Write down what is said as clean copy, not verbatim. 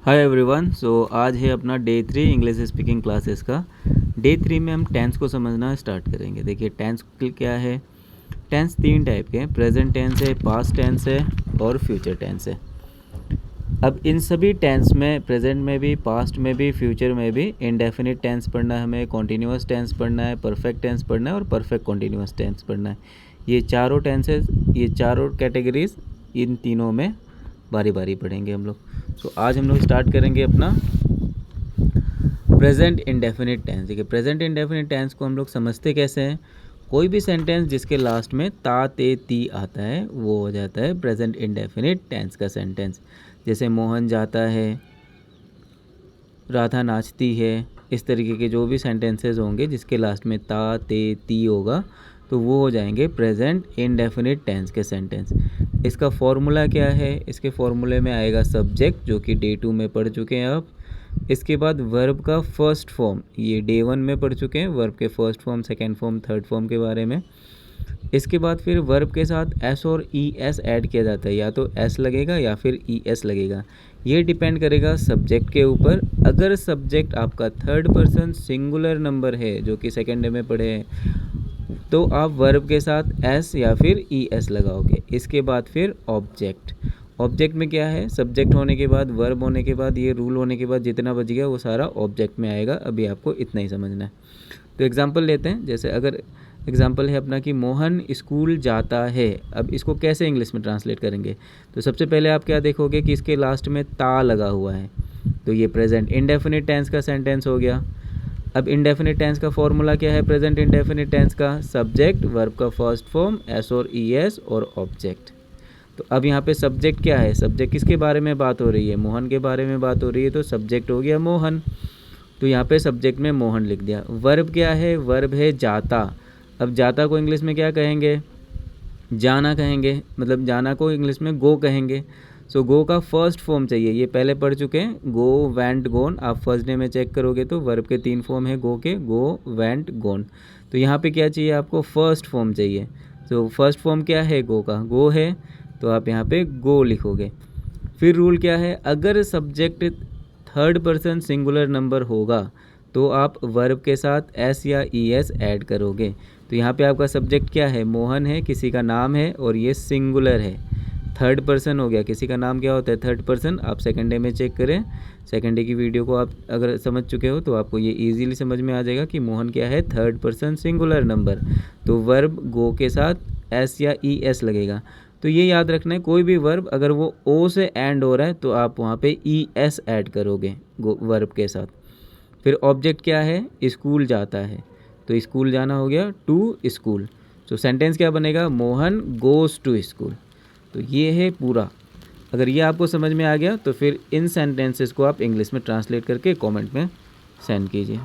Hi everyone. आज है अपना डे 3 इंग्लिश स्पीकिंग क्लासेस का। डे 3 में हम टेंस को समझना स्टार्ट करेंगे। देखिए टेंस क्या है। टेंस तीन टाइप के हैं, प्रेजेंट टेंस है, पास्ट टेंस है और फ्यूचर टेंस है। अब इन सभी टेंस में प्रेजेंट में भी, पास्ट में भी, फ्यूचर में भी इंडेफिनिट टेंस पढ़ना है हमें, कॉन्टीन्यूअस टेंस पढ़ना है, परफेक्ट टेंस पढ़ना है और परफेक्ट कॉन्टीन्यूअस टेंस पढ़ना है। ये चारों टेंसेस, ये चारों कैटेगरीज इन तीनों में बारी बारी पढ़ेंगे हम लोग। आज हम लोग स्टार्ट करेंगे अपना प्रेजेंट इंडेफिनिट टेंस। देखिए प्रेजेंट इंडेफिनिट टेंस को हम लोग समझते कैसे हैं। कोई भी सेंटेंस जिसके लास्ट में ता ते ती आता है वो हो जाता है प्रेजेंट इंडेफिनिट टेंस का सेंटेंस। जैसे मोहन जाता है, राधा नाचती है, इस तरीके के जो भी सेंटेंसेस होंगे जिसके लास्ट में ता ते ती होगा तो वो हो जाएंगे प्रेजेंट इंडेफिनिट टेंस के सेंटेंस। इसका फॉर्मूला क्या है? इसके फॉर्मूले में आएगा सब्जेक्ट, जो कि डे 2 में पढ़ चुके हैं आप। इसके बाद वर्ब का फर्स्ट फॉर्म, ये डे 1 में पढ़ चुके हैं, वर्ब के first form, second form, third form के बारे में। इसके बाद फिर वर्ब के साथ एस और ई एस ऐड किया जाता है, या तो एस लगेगा या फिर ई एस लगेगा। ये डिपेंड करेगा सब्जेक्ट के ऊपर। अगर सब्जेक्ट आपका थर्ड पर्सन सिंगुलर नंबर है, जो कि सेकेंड डे में पढ़े हैं, तो आप वर्ब के साथ एस या फिर ई एस लगाओगे। इसके बाद फिर ऑब्जेक्ट। ऑब्जेक्ट में क्या है? सब्जेक्ट होने के बाद, वर्ब होने के बाद, ये रूल होने के बाद जितना बच गया वो सारा ऑब्जेक्ट में आएगा। अभी आपको इतना ही समझना है। तो एग्जांपल लेते हैं। जैसे अगर एग्जांपल है अपना कि मोहन स्कूल जाता है, अब इसको कैसे इंग्लिश में ट्रांसलेट करेंगे? तो सबसे पहले आप क्या देखोगे कि इसके लास्ट में ता लगा हुआ है, तो ये प्रेजेंट इंडेफिनिट टेंस का सेंटेंस हो गया। अब इंडेफिनिट टेंस का फॉर्मूला क्या है प्रेजेंट इंडेफिनिट टेंस का? सब्जेक्ट, वर्ब का फर्स्ट फॉर्म, एस और ई एस और ऑब्जेक्ट। तो अब यहाँ पे सब्जेक्ट क्या है? सब्जेक्ट किसके बारे में बात हो रही है? मोहन के बारे में बात हो रही है, तो सब्जेक्ट हो गया मोहन। तो यहाँ पे सब्जेक्ट में मोहन लिख दिया। वर्ब क्या है? वर्ब है जाता। अब जाता को इंग्लिश में क्या कहेंगे? जाना कहेंगे, मतलब जाना को इंग्लिश में गो कहेंगे। सो गो का फर्स्ट फॉर्म चाहिए, ये पहले पढ़ चुके हैं, गो, वेंट, गोन। आप फर्स्ट डे में चेक करोगे तो वर्ब के 3 फॉर्म है गो के, गो, वेंट, गोन। तो यहाँ पे क्या चाहिए आपको? फर्स्ट फॉर्म चाहिए। तो फर्स्ट फॉर्म क्या है? गो का, गो है, तो आप यहाँ पे गो लिखोगे। फिर रूल क्या है? अगर subject third person singular number होगा तो आप वर्ब के साथ एस या ई एस ऐड करोगे। तो यहाँ पे आपका सब्जेक्ट क्या है? मोहन है, किसी का नाम है और ये सिंगुलर है, थर्ड पर्सन हो गया। किसी का नाम क्या होता है? Third person. आप सेकंड डे में चेक करें, सेकंड डे की वीडियो को आप अगर समझ चुके हो तो आपको ये इजीली समझ में आ जाएगा कि मोहन क्या है? Third person singular number. तो वर्ब गो के साथ एस या ई एस लगेगा। तो ये याद रखना है, कोई भी वर्ब अगर वो ओ से एंड हो रहा है तो आप वहाँ पे ई एस ऐड करोगे वर्ब के साथ। फिर ऑब्जेक्ट क्या है? स्कूल जाता है, तो स्कूल जाना हो गया टू स्कूल। तो सेंटेंस क्या बनेगा? Mohan goes to school. तो ये है पूरा। अगर ये आपको समझ में आ गया तो फिर इन सेंटेंसेस को आप इंग्लिश में ट्रांसलेट करके कमेंट में सेंड कीजिए।